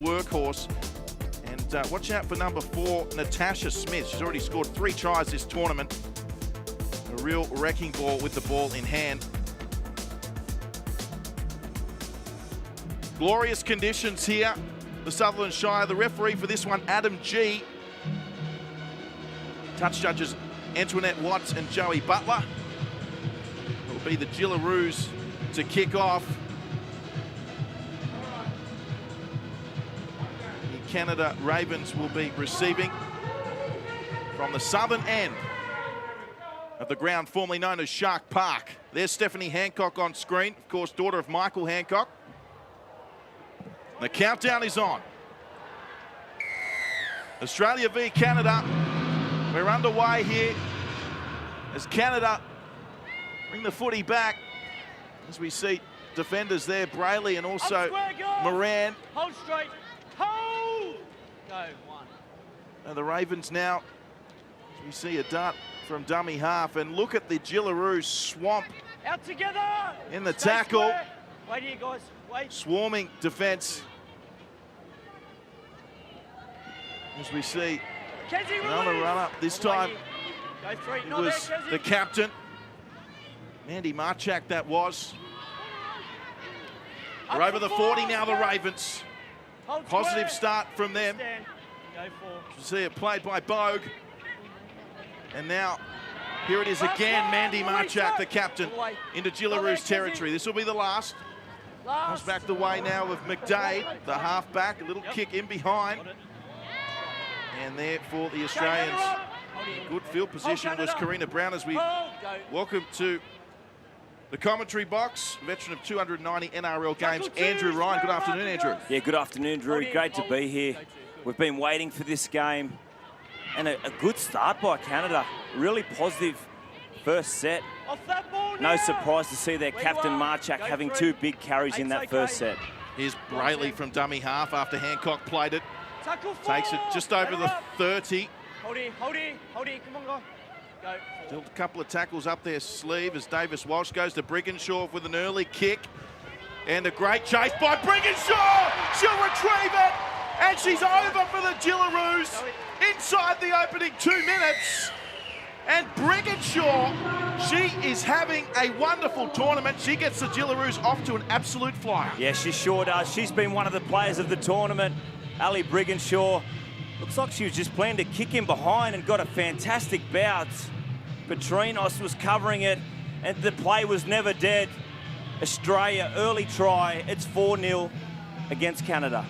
workhorse. And watch out for number 4, Natasha Smith. She's already scored 3 tries this tournament. A real wrecking ball with the ball in hand. Glorious conditions here, the Sutherland Shire. The referee for this one, Adam G. Touch judges Antoinette Watts and Joey Butler. It will be the Jillaroos to kick off. The Canada Ravens will be receiving from the southern end of the ground formerly known as Shark Park. There's Stephanie Hancock on screen, of course, daughter of Michael Hancock. The countdown is on. Australia v Canada. We're underway here as Canada bring the footy back. As we see defenders there, Brayley and also Moran. Hold straight. Hold! Go, 1. And the Ravens now, as we see a dart from dummy half. And look at the Jillaroos swamp Out together! in the Stay tackle. square. Wait here, guys. Wait. Swarming defence. As we see Kenzie, another release. run up. This Wait time here. Go 3. it Not was there, Kenzie. the captain, Mandy Marchak, that was. We're Up over the for 40 4. now, the Ravens. Hold Positive square. start from them. Stand. Go 4. You see it played by Bogue. And now, here it is again, Mandy Marchak, the captain, into Jillaroos territory. This will be the last. Comes Last. back the way now of McDade, the halfback, a little kick in behind. And there for the Australians. Good field position was Karina Brown as we Hold. Go. welcome to the commentary box, veteran of 290 NRL games, Tackle 2, Andrew Ryan. Good square afternoon, marker, Andrew. guys. Yeah, good afternoon, Drew. Hold in, Great to hold. be here. Go 2. We've been waiting for this game. And a good start by Canada. Really positive first set. Off that ball No now. surprise to see their Where captain you are. Marchak Go having 3. 2 big carries in that Eight's first okay. set. Here's Brayley from dummy half after Hancock played it. Tackle 4. Takes it just over Let the her up. 30. Hold here, hold here, hold here. Come on, go. Go. 4. Still a couple of tackles up their sleeve as Davis Walsh goes to Brigginshaw with an early kick. And a great chase by Brigginshaw! She'll retrieve it! And she's over for the Jillaroos inside the opening 2 minutes. And Brigginshaw, she is having a wonderful tournament. She gets the Jillaroos off to an absolute flyer. Yeah, she sure does. She's been one of the players of the tournament. Ali Brigginshaw. Looks like she was just planning to kick him behind and got a fantastic bounce. Petrinos was covering it and the play was never dead. Australia, early try. It's 4-0 against Canada.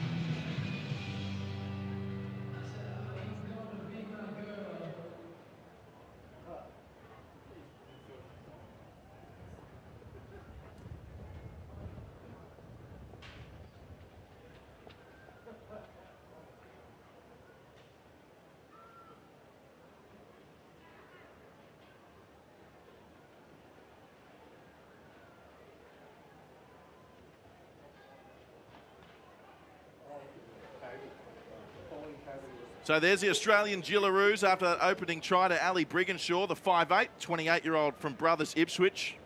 So there's the Australian Jillaroos after that opening try to Ali Brigginshaw, the 5'8", 28-year-old from Brothers Ipswich.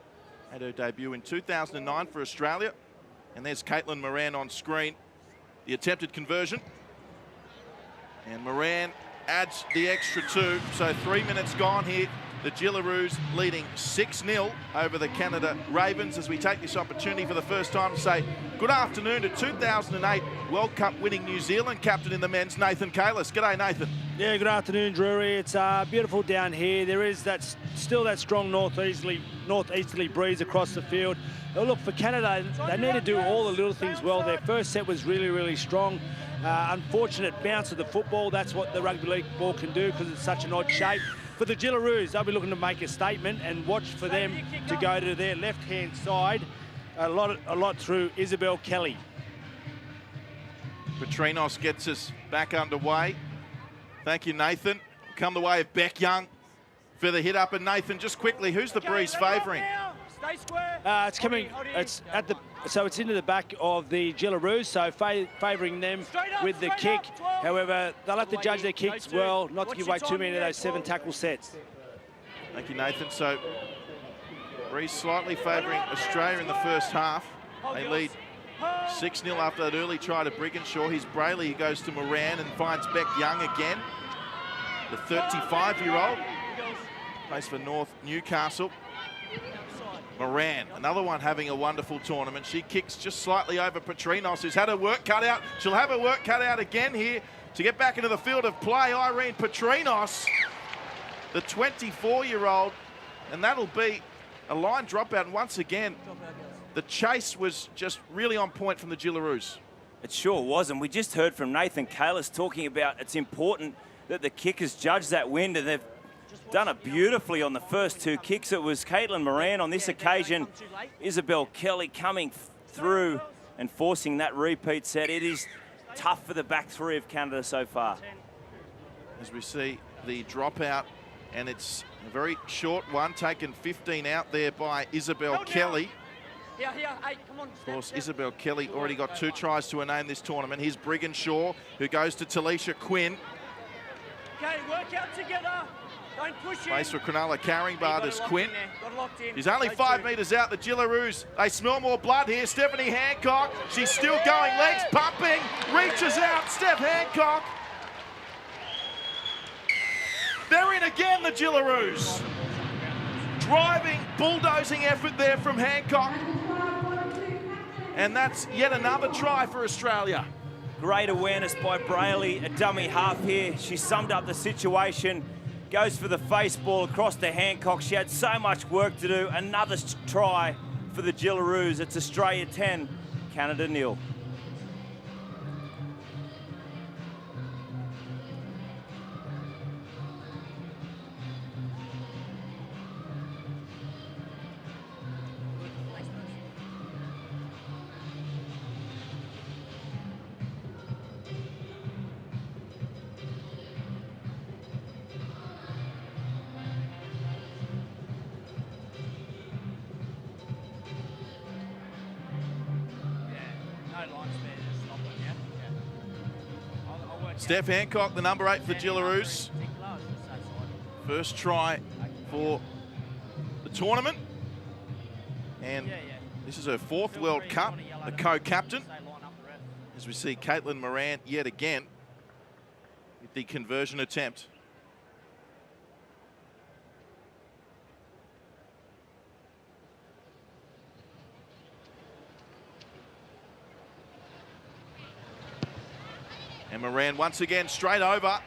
Had her debut in 2009 for Australia. And there's Caitlin Moran on screen, the attempted conversion. And Moran adds the extra 2, so 3 minutes gone here. The Jillaroos leading 6-0 over the Canada Ravens as we take this opportunity for the first time to say good afternoon to 2008 World Cup winning New Zealand captain in the men's, Nathan Kalis. G'day, Nathan. Yeah, good afternoon, Drury. It's beautiful down here. There is still that strong northeasterly breeze across the field. Oh, look, for Canada, they need to do all the little things well. Their first set was really, really strong. Unfortunate bounce of the football. That's what the rugby league ball can do because it's such an odd shape. For the Jillaroos, they'll be looking to make a statement and watch for them to go to their left-hand side a lot through Isabel Kelly. Petrinos gets us back underway. Thank you, Nathan. Come the way of Beck Young for the hit up. And Nathan, just quickly, who's the breeze favouring? Stay square. It's coming. It's at the. So it's into the back of the Jillaroos, so favouring them with the kick. However, they'll have to judge their kicks well, not to give away too many of those 7 tackle sets. Thank you, Nathan. So Breeze slightly favouring Australia in the first half. They lead 6-0 after that early try to Brigginshaw. Here's Brayley who goes to Moran and finds Beck Young again. The 35-year-old plays for North Newcastle. Moran, another one having a wonderful tournament. She kicks just slightly over Petrinos, who's had her work cut out. She'll have her work cut out again here to get back into the field of play. Irene Petrinos, the 24-year-old, and that'll be a line dropout. And once again, the chase was just really on point from the Gillaroos. It sure was, and we just heard from Nathan Kalis talking about it's important that the kickers judge that wind, and they've done it beautifully on the first two kicks. It was Caitlin Moran. On this occasion, Isabel Kelly coming through and forcing that repeat set. It is tough for the back three of Canada so far. As we see the dropout, and it's a very short one, taken 15 out there by Isabel Kelly. Of course, Isabel Kelly already got 2 tries to her name this tournament. Here's Brigginshaw, who goes to Talisha Quinn. Okay, work out together. Don't push him. Plays for Cronulla carrying bar. There's Quinn. He's only 5 metres out. The Gillaroos, they smell more blood here. Stephanie Hancock, she's still going. Legs pumping. Reaches out. Steph Hancock. They're in again, the Gillaroos. Driving, bulldozing effort there from Hancock. And that's yet another try for Australia. Great awareness by Brayley, a dummy half here. She summed up the situation, goes for the face ball across to Hancock. She had so much work to do. Another try for the Gillaroos. It's Australia 10, Canada 0. Steph Hancock, the number 8 for the Gillaroos. First try for the tournament. And this is her 4th World Cup, the co-captain. As we see Caitlin Moran yet again with the conversion attempt. And Moran once again straight over.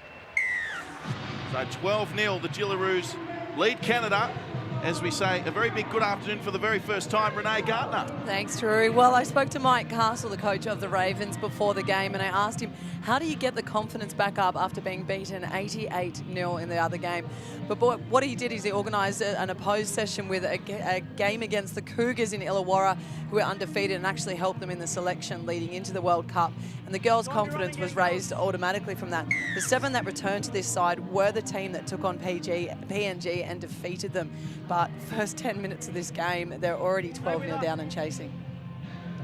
So 12-0, the Gillaroos lead Canada. As we say, a very big good afternoon for the very first time, Renee Gardner. Thanks, Drew. Well, I spoke to Mike Castle, the coach of the Ravens, before the game, and I asked him, how do you get the confidence back up after being beaten 88-0 in the other game? But boy, what he did is he organised an opposed session with a game against the Cougars in Illawarra, who were undefeated, and actually helped them in the selection leading into the World Cup. And the girls' confidence was raised automatically from that. The 7 that returned to this side were the team that took on PNG and defeated them. But first 10 minutes of this game, they're already 12-0 down and chasing.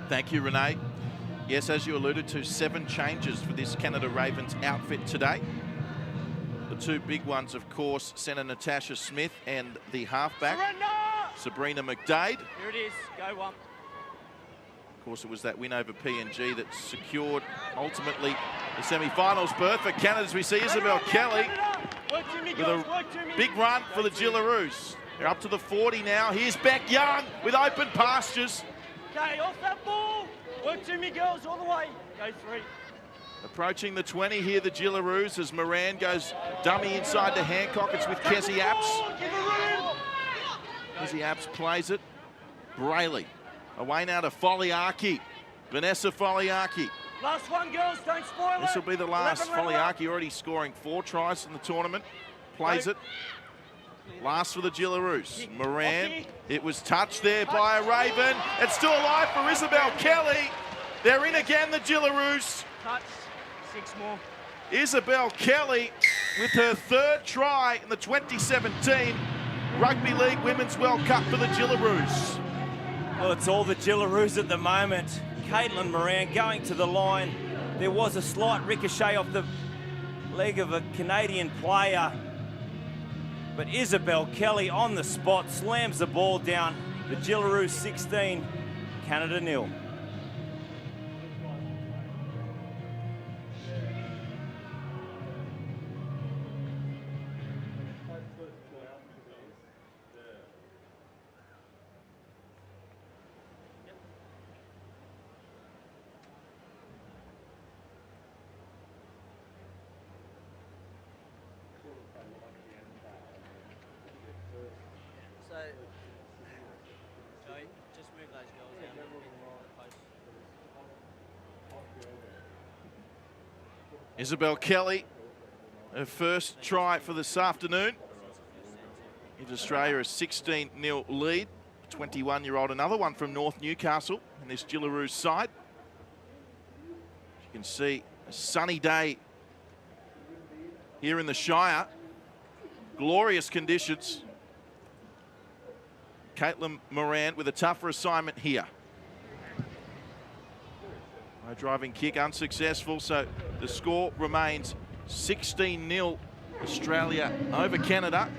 Thank you, Renee. Yes, as you alluded to, 7 changes for this Canada Ravens outfit today. The 2 big ones, of course, centre Natasha Smith and the halfback, Sabrina McDade. Here it is, go one. Of course, it was that win over PNG that secured, ultimately, the semi-finals berth for Canada, as we see Isabel Kelly with a big run for the Gillaroos. They're up to the 40 now. Here's Beck Young with open pastures. Okay, off that ball. Work to me, girls, all the way. Go 3. Approaching the 20 here, the Gillaroos, as Moran goes dummy inside to Hancock. It's with Kezzy Apps. Kezzy Apps plays it. Brayley. Away now to Foliaki. Vanessa Foliaki. Last one, girls, don't spoil it. This will be the last. Foliaki already scoring 4 tries in the tournament. Plays it. Last for the Gillaroos. Moran. It was touched there by a Raven. It's still alive for Isabel Kelly. They're in again, the Gillaroos. Touch. 6 more. Isabel Kelly with her 3rd try in the 2017 Rugby League Women's World Cup for the Gillaroos. Well, it's all the Gillaroos at the moment. Caitlin Moran going to the line. There was a slight ricochet off the leg of a Canadian player. But Isabel Kelly on the spot slams the ball down. The Gillaroos 16, Canada 0. Joey, just move those girls down a bit more close. Isabel Kelly, her first try for this afternoon. Gives Australia a 16-0 lead. 21-year-old, another one from North Newcastle in this Jillaroos side. You can see a sunny day here in the Shire. Glorious conditions. Caitlin Moran with a tougher assignment here. No driving kick, unsuccessful, so the score remains 16-0 Australia over Canada.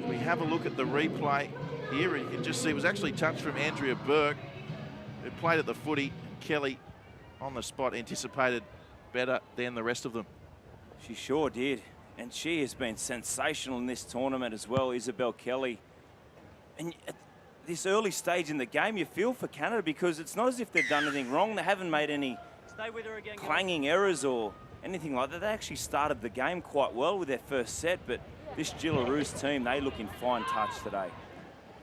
We have a look at the replay here, and you can just see it was actually touched from Andrea Burke, who played at the footy. Kelly on the spot anticipated better than the rest of them. She sure did. And she has been sensational in this tournament as well, Isabel Kelly. And at this early stage in the game, you feel for Canada because it's not as if they've done anything wrong. They haven't made any Stay with her again, guys. clanging errors or anything like that. They actually started the game quite well with their first set, but this Jillaroos team, they look in fine touch today.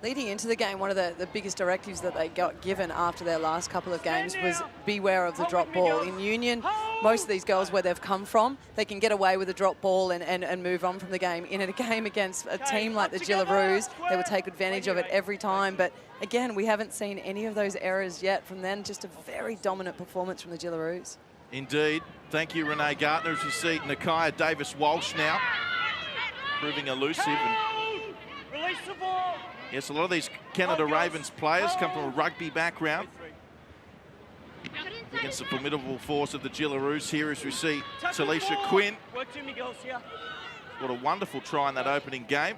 Leading into the game, one of the biggest directives that they got given after their last couple of games was beware of the drop ball. In Union, most of these girls, where they've come from, they can get away with a drop ball and move on from the game. In a game against a team like the Jillaroos, they will take advantage of it every time. But again, we haven't seen any of those errors yet from them. Just a very dominant performance from the Jillaroos. Indeed. Thank you, Renee Gartner. As you see, Nakia Davis-Walsh now proving elusive. And Release the ball. yes, a lot of these Canada Ravens players come from a rugby background. Against the formidable force of the Jillaroos here, as we see Talisha Quinn. Work to me, girls here. What a wonderful try in that opening game.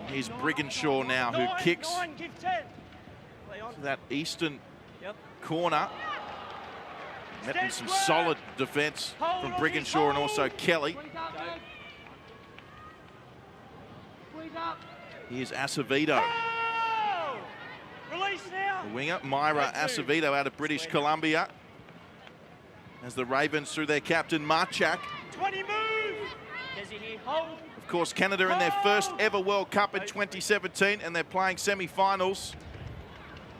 Here's Brigginshaw now, who kicks Give 10. Play on. to that eastern Yep. corner. Met with some solid defence from Brigginshaw and also Kelly. Here's Acevedo, Oh! Release now. the winger. Myra Acevedo out of British Columbia. As the Ravens, through their captain Marchak. 20 move. Desi here. Hold. Of course, Canada in their first ever World Cup in 2017, and they're playing semi-finals.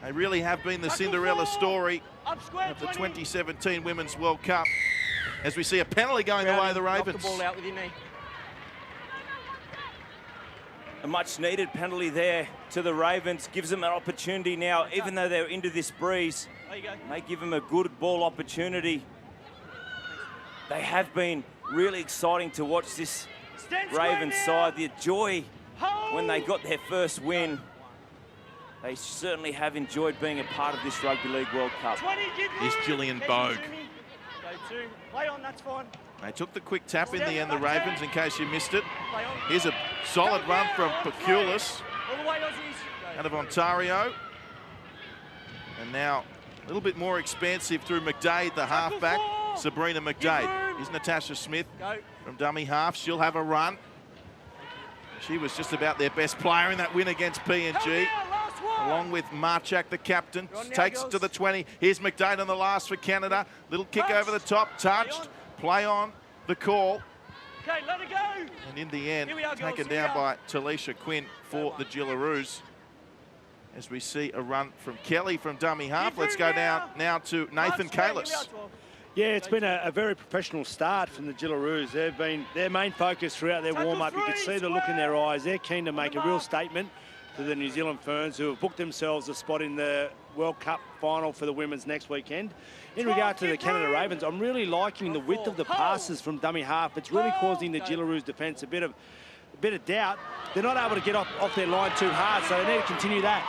They really have been the Cinderella story Up square. of the 20. 2017 Women's World Cup. As we see a penalty going the way of the Knock Ravens. the ball out with your knee. A much needed penalty there to the Ravens. Gives them an opportunity now, even though they're into this breeze. There you go. May give them a good ball opportunity. They have been really exciting to watch this Stand square Ravens now. side. The joy Hold. when they got their first win. They certainly have enjoyed being a part of this Rugby League World Cup. 20, give Here's room. Gillian Desi, Bogue. to me. Go 2. Play on, that's fine. They took the quick tap in the end, the Ravens, in case you missed it. Play on. Here's a solid run from Paculis All the way, Aussies. Go. out of Ontario. And now a little bit more expansive through McDade, the halfback, Sabrina McDade. Here's Natasha Smith Go. from dummy half. She'll have a run. She was just about their best player in that win against PNG. Help now, last one. Along with Marchak, the captain. Go on now, Takes it to girls. the 20. Here's McDade on the last for Canada. Little kick Touched. over the top. Touched. Play on. The call. Okay, let it go. And in the end, Here we are, girls, taken here we down are. by Talisha Quinn for the Jillaroos. As we see a run from Kelly from dummy half. Give Let's room go down now to Nathan Last one, here we Kalis. are, 12. Yeah, it's been a very professional start from the Jillaroos. They've been their main focus throughout their Tackle warm-up. You could three, see the look in their square. eyes. They're keen to make a real statement to the New Zealand Ferns, who have booked themselves a spot in the World Cup final for the women's next weekend. In regard to the Canada Ravens, I'm really liking the width of the passes from dummy half. It's really causing the Jillaroos defence a bit of doubt. They're not able to get off their line too hard, so they need to continue that.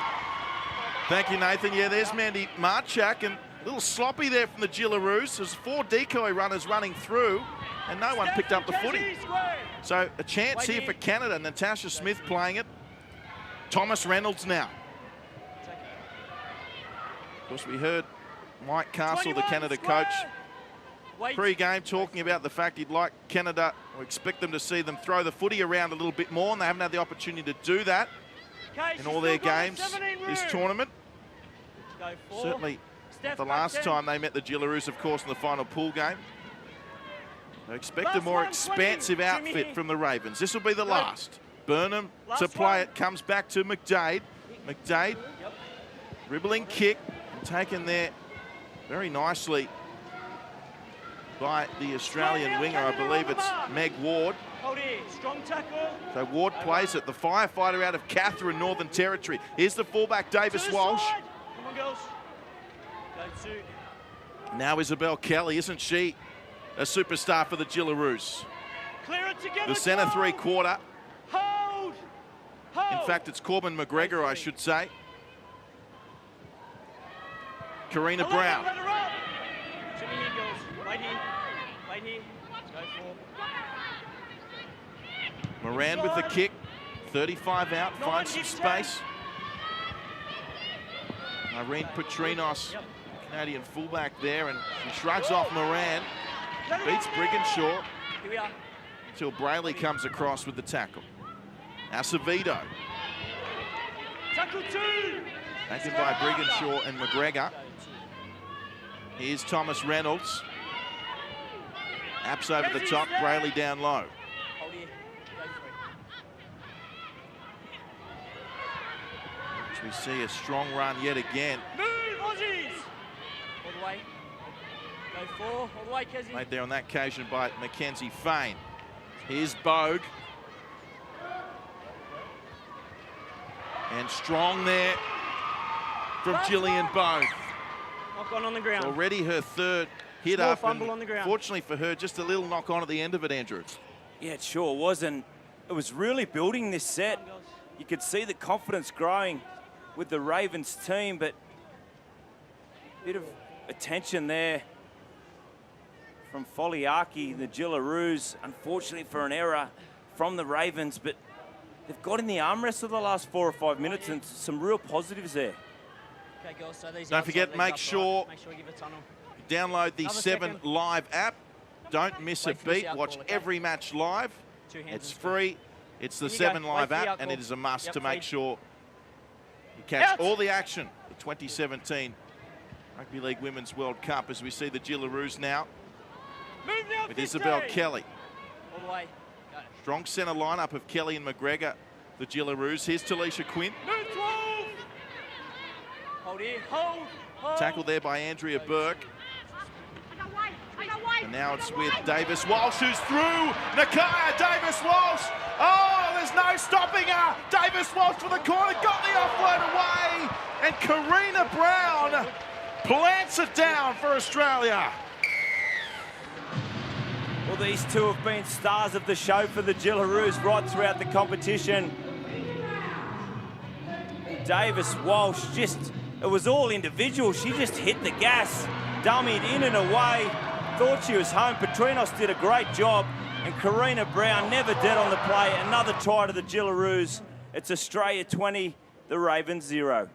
Thank you, Nathan. Yeah, there's Mandy Marchak, and a little sloppy there from the Jillaroos. There's 4 decoy runners running through, and no one picked up the footy. So a chance here for Canada. Natasha Smith playing it. Thomas Reynolds now. Of course, we heard Mike Castle, the Canada coach, pre-game talking about the fact he'd like Canada, or expect them to see them throw the footy around a little bit more, and they haven't had the opportunity to do that in all their games this tournament. Certainly the last time they met the Jillaroos, of course, in the final pool game. I expect a more expansive outfit from the Ravens. This will be the last. Burnham to play it, comes back to McDade. McDade, dribbling kick, taken there very nicely by the Australian winger. I believe it's Meg Ward. Hold here, strong tackle. So Ward plays it. The firefighter out of Catherine, Northern Territory. Here's the fullback, Davis Walsh. Come on, girls. Go to. Now Isabel Kelly, isn't she a superstar for the Gillaroos? Clear it together. The centre three-quarter. Hold. Hold. In fact, it's Corbin McGregor, I should say. Karina Brown. Let her up. Jimmy here, girls. Right here. Right here. Go for. Moran with the kick. 35 out, finds some space. Irene Petrinos, Canadian fullback there, and she shrugs off Moran. Beats Brigginshaw Here we are. until Brayley comes across with the tackle. Acevedo, Tackle 2. taken by Brigginshaw and McGregor. Here's Thomas Reynolds. Apps over the top, Brayley down low. Hold here. Go for it. We see a strong run yet again. Move, Aussies. All the way. Go 4. All the way, Kezzy. Made there on that occasion by Mackenzie Fain. Here's Bogue. And strong there from Gillian Bogue. Knock on the ground. Already her third hit Small up. fumble And on the ground. fortunately for her, just a little knock on at the end of it, Andrew. Yeah, it sure was, and it was really building this set. You could see the confidence growing with the Ravens team, but a bit of attention there from Foliaki, the Gillaroos, unfortunately for an error from the Ravens, but they've got in the arm wrestle the last 4 or 5 minutes and some real positives there. Okay, girls, so these Don't outside forget, legs make up, sure right? Make sure you give a tunnel. Download the Another 7 second. Live app. Don't miss a Wait for the beat. out Watch call, okay? every match live. 2 hands It's and score. free. It's the Here you go. 7 Wait Live for the app, out and call. it is a must Yep, to make free. sure you catch Out. all the action. The 2017 Rugby League Women's World Cup as we see the Gillaroos now Move now, with 15. Isabel Kelly. All the way. Go. Strong centre lineup of Kelly and McGregor, the Gillaroos. Here's Talisha Quinn. Move 12. Hold here. Hold. Hold. Tackle there by Andrea Burke. And now it's with Davis Walsh, who's through. Nakaya Davis Walsh. Oh, there's no stopping her. Davis Walsh for the corner, got the offload away. And Karina Brown plants it down for Australia. Well, these two have been stars of the show for the Gillaroos right throughout the competition. And Davis Walsh it was all individual. She just hit the gas, dummied in and away, thought she was home. Petrinos did a great job, and Karina Brown never dead on the play. Another try to the Gillaroos. It's Australia 20, the Ravens 0.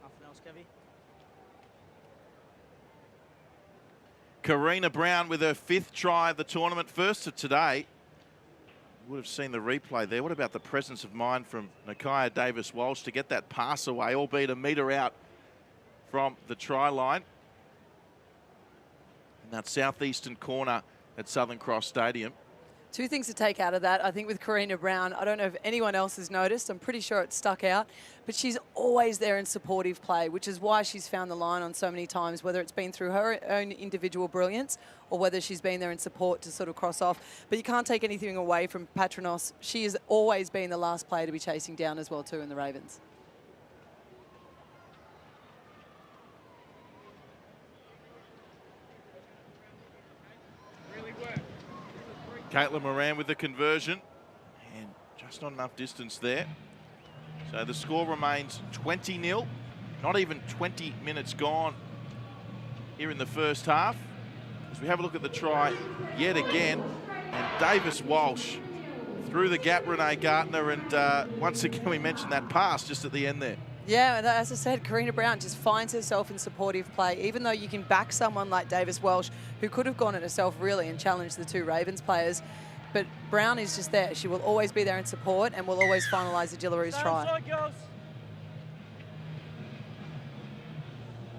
Nothing else, Kevy. Karina Brown with her 5th try of the tournament, first of today. You would have seen the replay there. What about the presence of mind from Nakaya Davis Walsh to get that pass away, albeit a metre out from the try line. In that southeastern corner at Southern Cross Stadium. 2 things to take out of that. I think with Karina Brown, I don't know if anyone else has noticed. I'm pretty sure it stuck out. But she's always there in supportive play, which is why she's found the line on so many times, whether it's been through her own individual brilliance or whether she's been there in support to sort of cross off. But you can't take anything away from Petrinos. She has always been the last player to be chasing down as well, too, in the Ravens. Caitlin Moran with the conversion. And just not enough distance there. So the score remains 20-0. Not even 20 minutes gone here in the first half. As we have a look at the try yet again. And Davis Walsh Through the gap, Renee Gardner, and once again we mentioned that pass just at the end there. Yeah, as I said, Karina Brown just finds herself in supportive play, even though you can back someone like Davis Welsh, who could have gone at herself really and challenged the two Ravens players. But Brown is just there. She will always be there in support and will always finalise the Jillaroos try.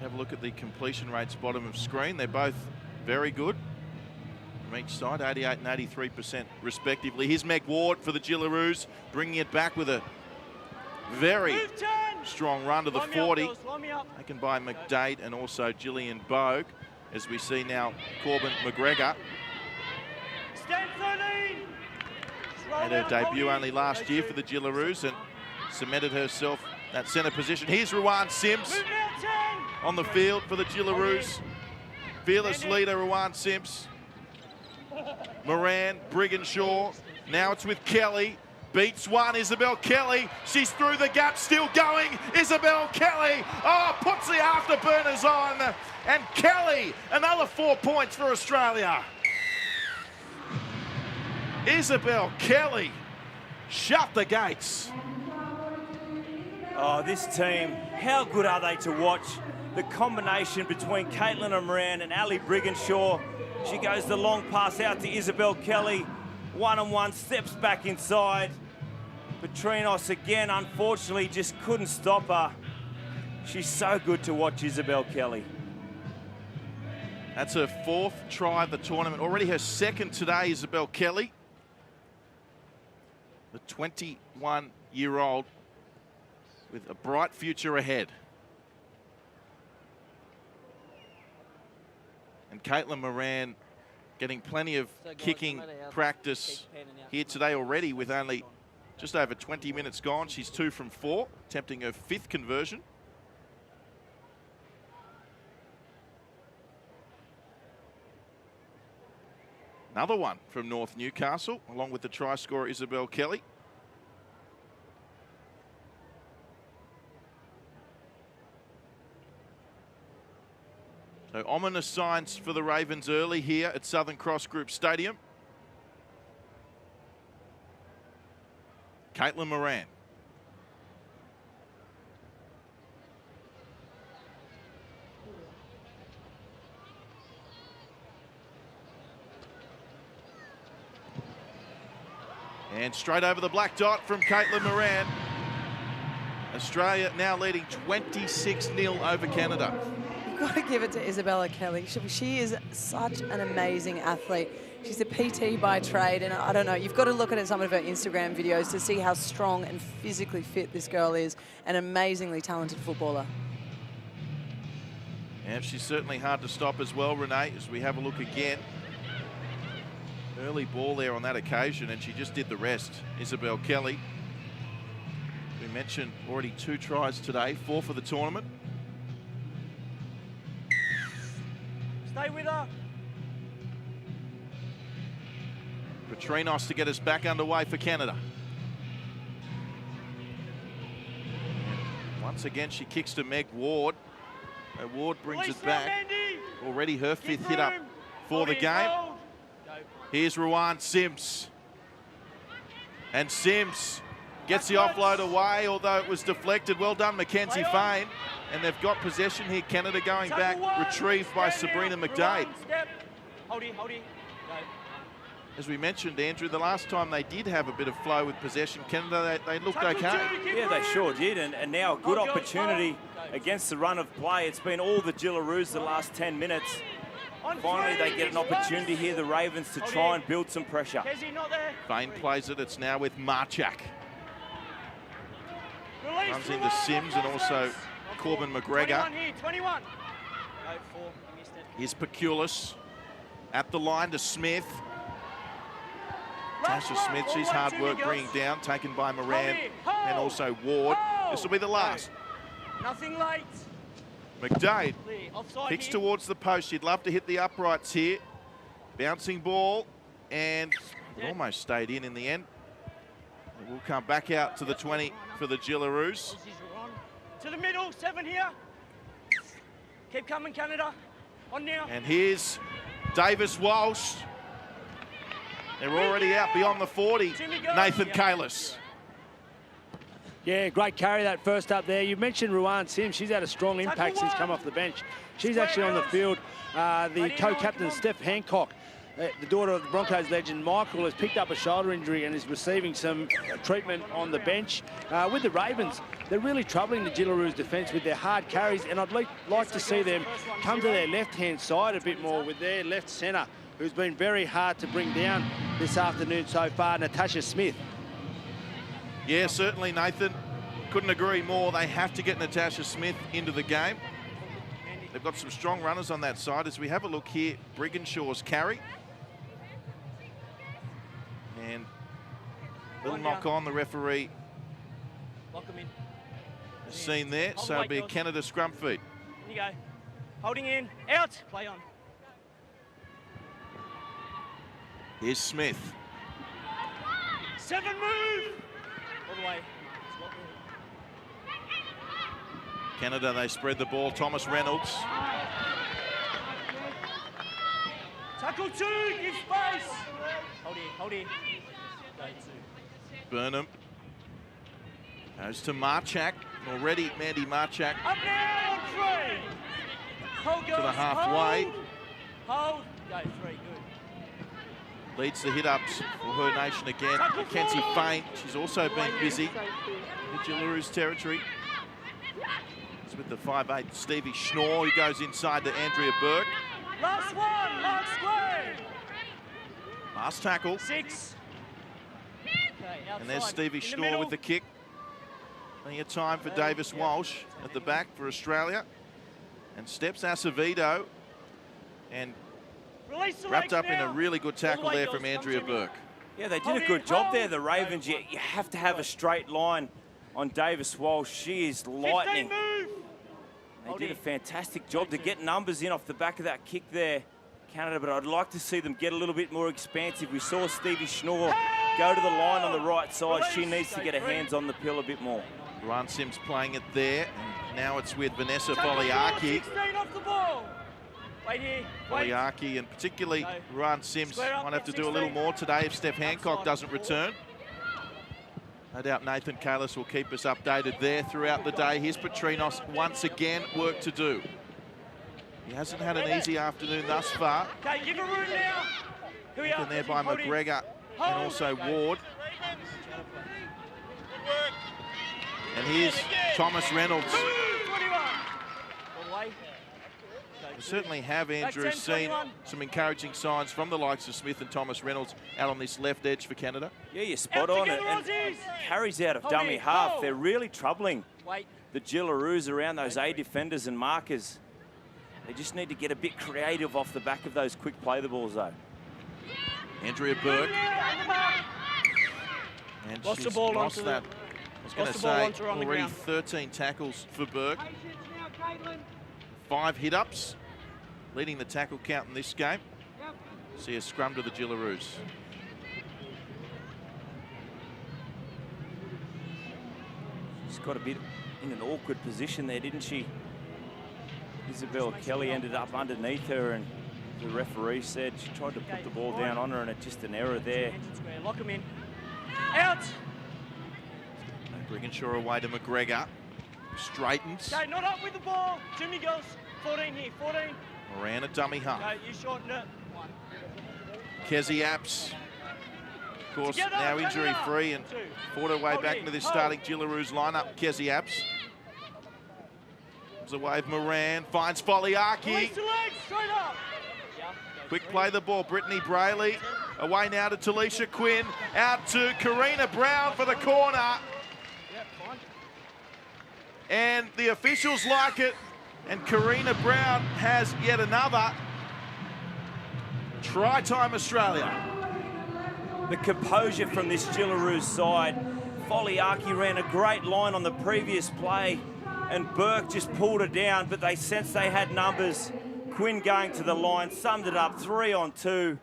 Have a look at the completion rates bottom of screen. They're both very good from each side, 88 and 83% respectively. Here's Meg Ward for the Jillaroos, bringing it back with a very strong run to the 40. Taken by McDade and also Gillian Bogue, as we see now Corbin McGregor. Had her debut only last year for the Jillaroos and cemented herself that centre position. Here's Ruan Sims on the field for the Jillaroos. Fearless leader Ruan Sims. Moran, Brigginshaw. Now it's with Kelly. Beats one, Isabel Kelly. She's through the gap, still going. Isabel Kelly. Oh, puts the afterburners on. And Kelly, another 4 points for Australia. Isabel Kelly shut the gates. Oh, this team, how good are they to watch? The combination between Caitlin Moran and Ali Brigginshaw. She goes the long pass out to Isabel Kelly. One-on-one, steps back inside. Petrinos again, unfortunately, just couldn't stop her. She's so good to watch, Isabel Kelly. That's her 4th try of the tournament. Already her 2nd today, Isabel Kelly. The 21-year-old with a bright future ahead. And Caitlin Moran getting plenty of kicking practice here today already with only just over 20 minutes gone. She's 2 from 4, attempting her 5th conversion. Another one from North Newcastle, along with the try scorer Isabel Kelly. So ominous signs for the Ravens early here at Southern Cross Group Stadium. Caitlin Moran. And straight over the black dot from Caitlin Moran. Australia now leading 26-0 over Canada. You've got to give it to Isabella Kelly. She is such an amazing athlete. She's a PT by trade, and I don't know, you've got to look at some of her Instagram videos to see how strong and physically fit this girl is, an amazingly talented footballer. And she's certainly hard to stop as well, Renee, as we have a look again. Early ball there on that occasion, and she just did the rest. Isabel Kelly. We mentioned already 2 tries today, 4 for the tournament. Stay with her. Petrinos to get us back underway for Canada. And once again, she kicks to Meg Ward. Ward brings it back. Already her 5th hit up for the game. Here's Ruan Sims. And Sims gets the offload away, although it was deflected. Well done, Mackenzie Fain. And they've got possession here. Canada going back, retrieved by Sabrina McDade. As we mentioned, Andrew, the last time they did have a bit of flow with possession, Canada, they looked okay. Yeah, they sure did, and now a good opportunity against the run of play. It's been all the Jillaroos the last 10 minutes. Finally, they get an opportunity here, the Ravens, to try and build some pressure. Fain plays it. It's now with Marchak. Runs into Sims and also Corbin McGregor. Here's Peculis at the line to Smith. Tasha Smith, she's hard work bringing down, taken by Moran and also Ward. This will be the last. Nothing late. McDade kicks towards the post. You'd love to hit the uprights here. Bouncing ball, and it almost stayed in the end. We'll come back out to the 20 for the Jillaroos. To the middle, 7 here. Keep coming, Canada. On now. And here's Davis Walsh. They're already out beyond the 40. Nathan Kalis. Yeah, great carry that first up there. You mentioned Ruan Sims. She's had a strong impact since come off the bench. She's actually on the field. The co-captain, Steph Hancock, the daughter of the Broncos legend Michael, has picked up a shoulder injury and is receiving some treatment on the bench. With the Ravens, they're really troubling the Jillaroos defence with their hard carries, and I'd like to see them come to their left-hand side a bit more with their left centre, who's been very hard to bring down this afternoon so far, Natasha Smith. Yeah, certainly, Nathan. Couldn't agree more. They have to get Natasha Smith into the game. They've got some strong runners on that side. As we have a look here, Briginshaw's carry. And little knock on the referee Lock him in. has seen there. So it'll be a Canada scrum feed. Here you go. Holding in. Out. Play on. Here's Smith. 7 move. All the way. Canada, they spread the ball. Thomas Reynolds. Tackle 2. Give space. Hold here. Hold here. Go 2. Burnham goes to Marchak. Already Mandy Marchak Up now on 3. Hold, girls. to the halfway. Hold. Go 3. Good. Leads the hit-ups for her nation again. Mackenzie Fain, she's also been busy in Jillaroos territory. It's with the 5'8", Stevie Schnorr, who goes inside to Andrea Burke. Last one. Last square. Last tackle. 6. Okay, And there's outside. Stevie In the Schnorr middle. with the kick. Plenty of time for Davis Walsh at the back for Australia. And steps Acevedo and Release the wrapped legs up in now. a really good tackle All the way, there from girls. Come Andrea to me. Burke. Yeah, they did Hold a good it, job hold. there, the Ravens. You have to have a straight line on Davis Walsh. She is 15 lightning. move. They Hold did a it. fantastic job to get numbers in off the back of that kick there, Canada, but I'd like to see them get a little bit more expansive. We saw Stevie Schnorr go to the line on the right side. She needs to get her hands on the pill a bit more. Ruan Sims playing it there. And now it's with Vanessa Tackle Foliaki. 16 off the ball. Wait here. Wait. Foliaki and particularly Go. Ruan Sims Square up, might have to do a 16. little more today if Steph Hancock Outside. doesn't return. No doubt Nathan Kalis will keep us updated there throughout the day. Here's Petrinos once again, work to do. He hasn't had an easy afternoon thus far. Okay, give a room now. Here we are. And there by Hold it. McGregor and also Ward. And here's Thomas Reynolds. 21. All the way. Go We 2. certainly have, Andrew, 10, seen 21. some encouraging signs from the likes of Smith and Thomas Reynolds out on this left edge for Canada. Yeah, you're spot Out on. together, And Aussies. carries out of Hold dummy it, half. hold. They're really troubling Wait. the Jillaroos around those A defenders and markers. They just need to get a bit creative off the back of those quick play the balls, though. Andrea Burke. Now, on the mark. And Lost the she's ball lost onto that. the- I was going to lost the ball say, onto her on the already ground. 13 tackles for Burke. 5 hit-ups, leading the tackle count in this game. See a scrum to the Jillaroos. She's got a bit in an awkward position there, didn't she? Isabel Kelly ended up underneath her, and the referee said she tried to put the ball down on her, and it's just an error there. Hands in square. Lock him in. Out. Briginshaw away to McGregor. Straightens. Okay, not up with the ball. Jimmy goes. 14 here. 14. Moran a dummy half. No, you shortened it. 1. Kezi Apps, of course, Together, now together. injury-free and 2. fought her way Hold back it, into this hold. starting Jillaroos lineup. Kezi Apps. Comes away with Moran, finds Foliaki. Release the legs. Straight up. Yeah. Go Quick 3. play the ball, Brittany Brayley. Away now to Talisha Quinn. Out to Karina Brown for the corner. Yep, fine. And the officials like it. And Karina Brown has yet another. Try time Australia. The composure from this Jillaroos side. Foliaki ran a great line on the previous play, and Burke just pulled her down, but they sensed they had numbers. Quinn going to the line, summed it up 3 on 2.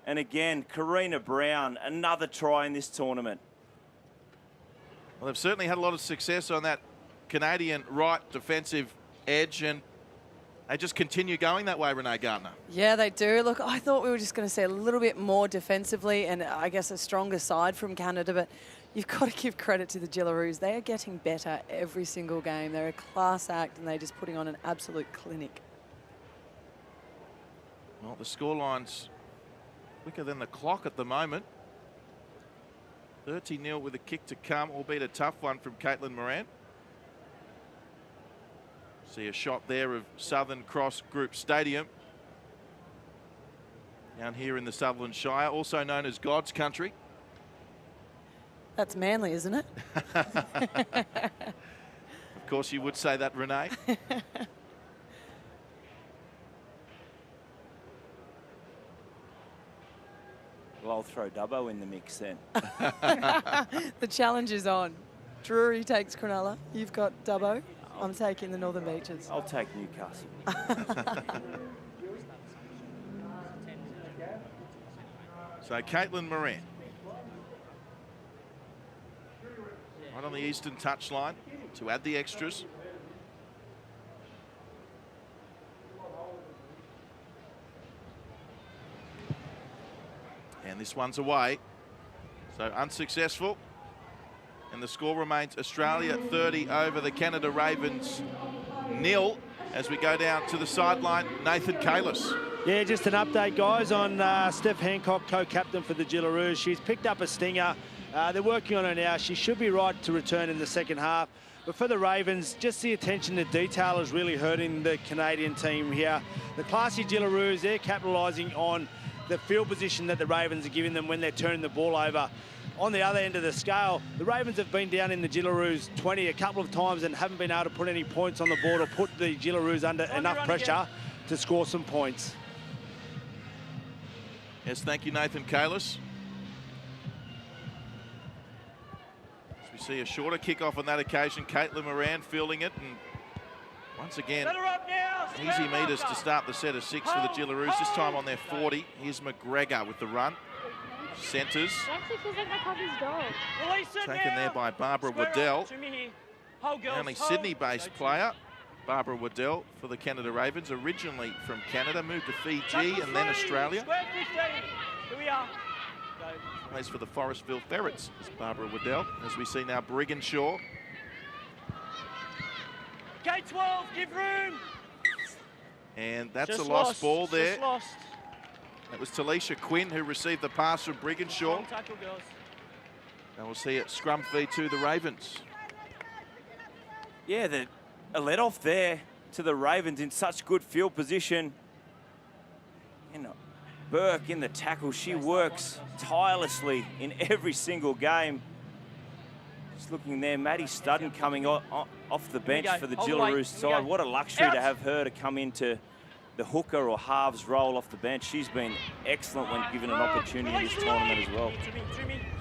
And again, Karina Brown, another try in this tournament. Well, they've certainly had a lot of success on that Canadian right defensive edge, and they just continue going that way, Renee Gardner. Yeah, they do. Look, I thought we were just going to see a little bit more defensively and I guess a stronger side from Canada, but you've got to give credit to the Jillaroos. They are getting better every single game. They're a class act and they're just putting on an absolute clinic. Well, the scoreline's quicker than the clock at the moment. 30-0 with a kick to come, albeit a tough one from Caitlin Moran. See a shot there of Southern Cross Group Stadium. Down here in the Sutherland Shire, also known as God's Country. That's Manly, isn't it? Of course you would say that, Renee. Well, I'll throw Dubbo in the mix then. The challenge is on. Drury takes Cronulla. You've got Dubbo. I'm taking the Northern Beaches. I'll take Newcastle. So Caitlin Moran. Right on the eastern touchline to add the extras. And this one's away. So unsuccessful. And the score remains Australia 30 over the Canada Ravens 0 as we go down to the sideline. Nathan Kalis. Yeah, just an update, guys, on Steph Hancock, co-captain for the Jillaroos. She's picked up a stinger. They're working on her now. She should be right to return in the second half. But for the Ravens, just the attention to detail is really hurting the Canadian team here. The classy Jillaroos, they're capitalising on the field position that the Ravens are giving them when they're turning the ball over. On the other end of the scale, the Ravens have been down in the Jillaroos 20 a couple of times and haven't been able to put any points on the board or put the Jillaroos under enough pressure to score some points. Yes, thank you, Nathan Kalis. As we see a shorter kickoff on that occasion, Caitlin Moran fielding it, and once again, easy meters to start the set of 6 for the Jillaroos, this time on their 40. Here's McGregor with the run. Centres. Taken there by Barbara Waddell. Only Sydney-based player, Barbara Waddell, for the Canada Ravens, originally from Canada, moved to Fiji and then Australia. Plays for the Forestville Ferrets, is Barbara Waddell. As we see now, Brigginshaw. Gate 12, give room. And that's Just a lost lost. ball there. Just lost. That was Talisha Quinn who received the pass from Brigginshaw. Strong tackle, girls. And we'll see it scrum feed to the Ravens. Yeah, a let off there to the Ravens in such good field position. You know, Burke in the tackle. She works tirelessly in every single game. Just looking there, Maddie Studden coming off the bench for the Jillaroos side. What a luxury to have her to come into the hooker or halves role off the bench. She's been excellent when given an opportunity in this tournament as well.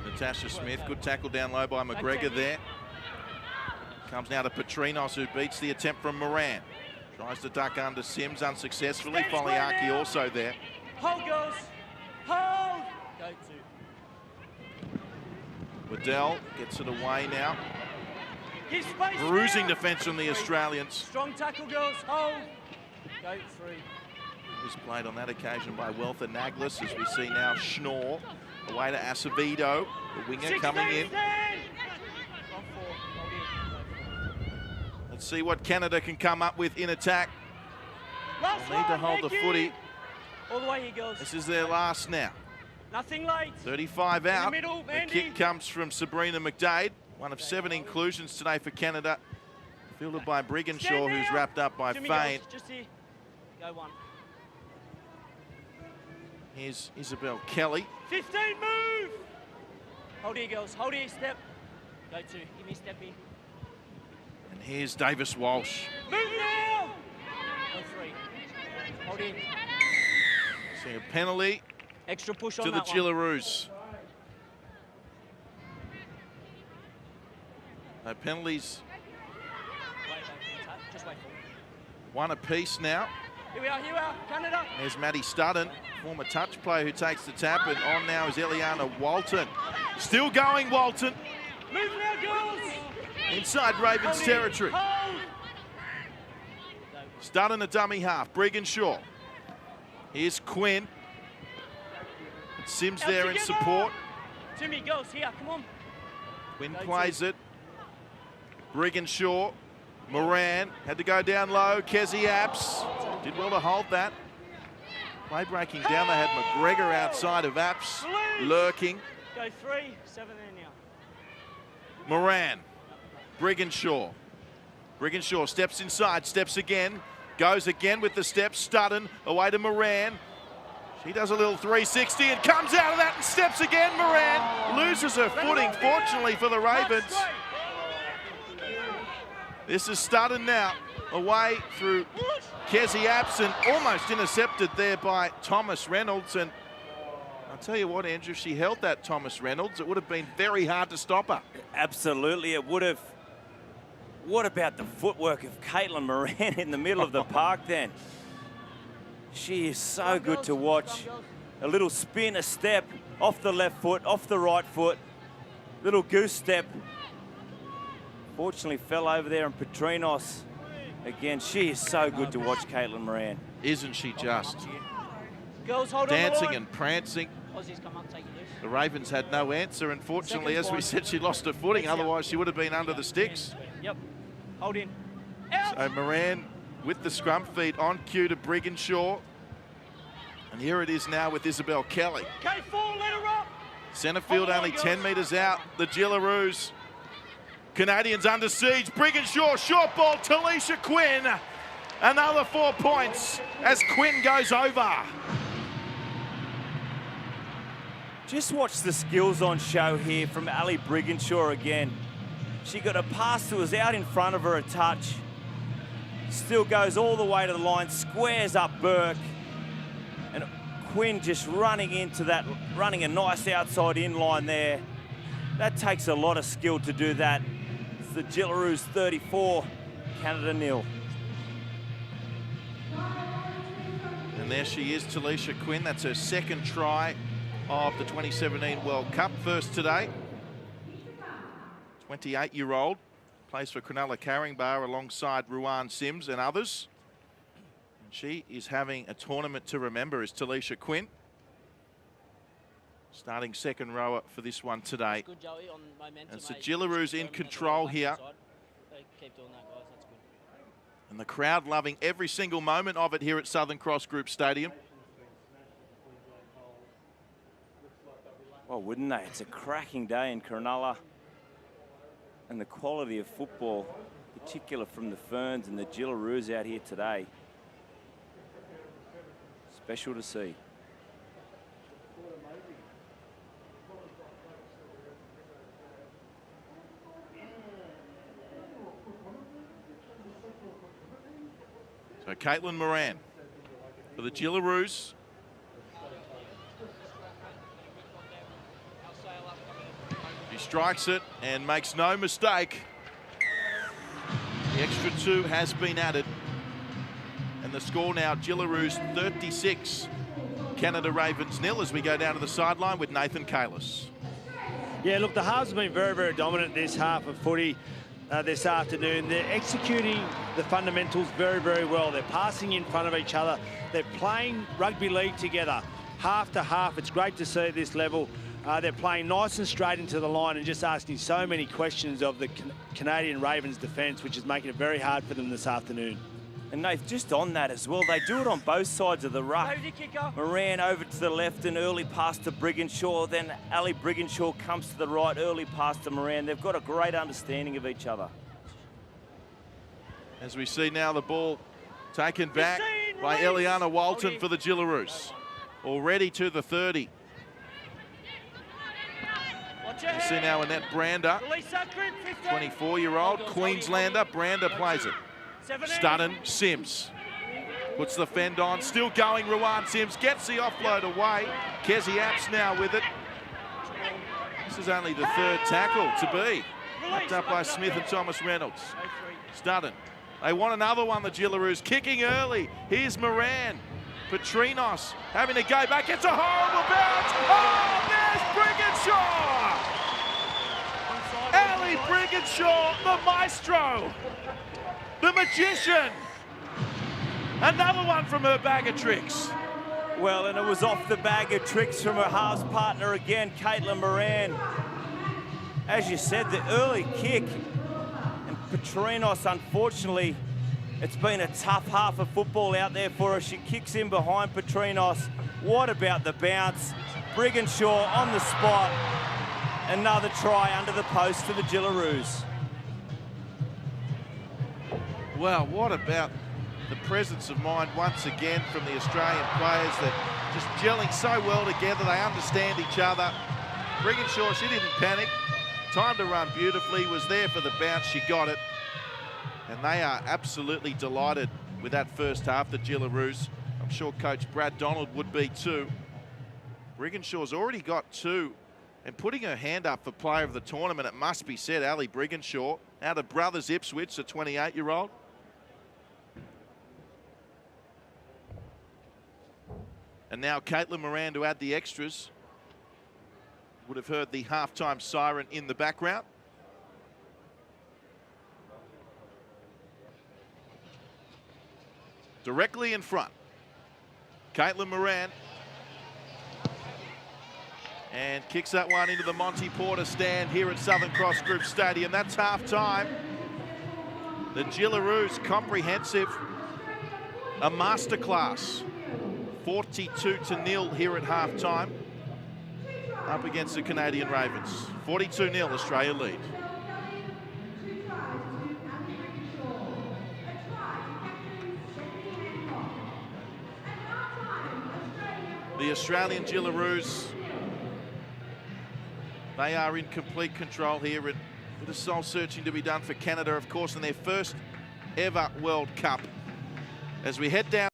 Natasha Smith, good tackle down low by McGregor there. Comes now to Petrinos, who beats the attempt from Moran. Tries to duck under Sims unsuccessfully. Foliaki also there. Hold, girls. Hold. Go to. Waddell gets it away now. Give space. Bruising now. defence from the Australians. Strong tackle, girls. Hold. Go 3. Was played on that occasion by Welther Naglis, as we see now Schnorr away to Acevedo, the winger coming in. Let's see what Canada can come up with in attack. They'll need to hold the footy. All the way here, girls. This is their last now. Nothing late. 35 out. middle, The Mandy. kick comes from Sabrina McDade, one of 7 inclusions today for Canada. Fielded by Brigginshaw, who's wrapped up by Jimmy, Fain. girls, just here. Go 1. Here's Isabel Kelly. 15, move. Hold here, girls. Hold here, step. Go 2. Give me a step here. And here's Davis Walsh. Move now. Go 3. Hold here. See a penalty Extra push on to the that one. Jillaroos. No penalties, Just wait for it. one apiece now. Here we are, Canada. There's Maddie Studden, former touch player, who takes the tap, and on now is Eliana Walton. Still going, Walton, Move now, girls. inside Ravens Hold here. territory. Hold. Studden a dummy half. Brigginshaw. Here's Quinn. Sims there in support. Timmy goes here, come on. Quinn plays it. Brigginshaw. Moran had to go down low. Kezi Apps did well to hold that. Play breaking down. They had McGregor outside of Apps, lurking. Go 3, 7 there now. Moran. Brigginshaw. Brigginshaw steps inside, steps again. Goes again with the steps. Studden away to Moran. She does a little 360 and comes out of that and steps again. Moran loses her footing, fortunately for the Ravens. This is Studden now, away through Kezi Apps and almost intercepted there by Thomas Reynolds. And I'll tell you what, Andrew, if she held that Thomas Reynolds, it would have been very hard to stop her. Absolutely, it would have. What about the footwork of Caitlin Moran in the middle of the park then? She is so good to watch. A little spin, a step, off the left foot, off the right foot. Little goose step. Fortunately fell over there, and Petrinos, again, she is so good to watch, Caitlin Moran. Isn't she just? Girls, hold Dancing on and prancing. Aussies, come up, take it loose. The Ravens had no answer. Unfortunately, as we said, she lost her footing. Otherwise, she would have been under the sticks. Yep. Hold in. So Moran with the scrum feed on cue to Brigginshaw. And here it is now with Isabel Kelly. K4, let her up. Centre field only 10 metres out. The Gillaroos. Canadians under siege. Brigginshaw, short ball, Talisha Quinn. Another 4 points as Quinn goes over. Just watch the skills on show here from Ali Brigginshaw again. She got a pass that was out in front of her a touch. Still goes all the way to the line, squares up Burke. And Quinn just running into that, running a nice outside in line there. That takes a lot of skill to do that. It's the Gillaroos 34, Canada 0. And there she is, Talisha Quinn. That's her second try of the 2017 World Cup. First today. 28-year-old. Plays for Cronulla Caringbah alongside Ruan Sims and others. And she is having a tournament to remember, is Talisha Quinn. Starting second rower for this one today. Good, Joey, on momentum, And so Gillaroos in control here. Keep doing that, guys. That's good. And the crowd loving every single moment of it here at Southern Cross Group Stadium. Well, wouldn't they? It's a cracking day in Cronulla. And the quality of football, particular from the Ferns and the Gillaroos out here today. Special to see. So Caitlin Moran for the Gillaroos. She strikes it and makes no mistake. The extra 2 has been added. And the score now, Gillaroos 36, Canada Ravens 0, as we go down to the sideline with Nathan Kalis. Yeah, look, the halves have been very, very dominant this half of footy this afternoon. They're executing the fundamentals very, very well. They're passing in front of each other. They're playing rugby league together, half to half. It's great to see at this level. They're playing nice and straight into the line and just asking so many questions of the Canadian Ravens defence, which is making it very hard for them this afternoon. And Nath, just on that as well, they do it on both sides of the ruck. Moran over to the left and early pass to Brigginshaw. Then Ali Brigginshaw comes to the right, early pass to Moran. They've got a great understanding of each other. As we see now the ball taken back by Eliana Walton for the Gillaroos. Already to the 30. You see now Annette Brander, 24-year-old Queenslander. Brander plays it. Studden, Sims. Puts the fend on, still going, Ruan Sims gets the offload away. Kezi Apps now with it. This is only the third tackle to be. Lapped up by Smith and Thomas Reynolds. Studden. They want another one, the Gillaroos. Kicking early. Here's Moran. Petrinos having to go back. It's a horrible bounce. Oh, there's Brigginshaw. Ali Brigginshaw, the maestro. The magician. Another one from her bag of tricks. Well, and it was off the bag of tricks from her halves partner again, Caitlin Moran. As you said, the early kick. And Petrinos, unfortunately, it's been a tough half of football out there for her. She kicks in behind Petrinos. What about the bounce? Brigginshaw on the spot. Another try under the post for the Jillaroos. Well, what about the presence of mind once again from the Australian players that just gelling so well together. They understand each other. Brigginshaw, she didn't panic. Time to run beautifully, was there for the bounce, she got it. And they are absolutely delighted with that first half, the Jillaroos. I'm sure Coach Brad Donald would be too. Brigginshaw's already got 2. And putting her hand up for player of the tournament, it must be said, Ali Brigginshaw, out of Brothers Ipswich, the 28-year-old. And now Caitlin Moran to add the extras. Would have heard the halftime siren in the background. Directly in front. Caitlin Moran. And kicks that one into the Monty Porter stand here at Southern Cross Group Stadium. That's half-time. The Jillaroos comprehensive. A masterclass. 42-0 here at half-time. Up against the Canadian Ravens. 42-0, Australia lead. The Australian Jillaroos, they are in complete control here. A bit of soul searching to be done for Canada, of course, in their first ever World Cup. As we head down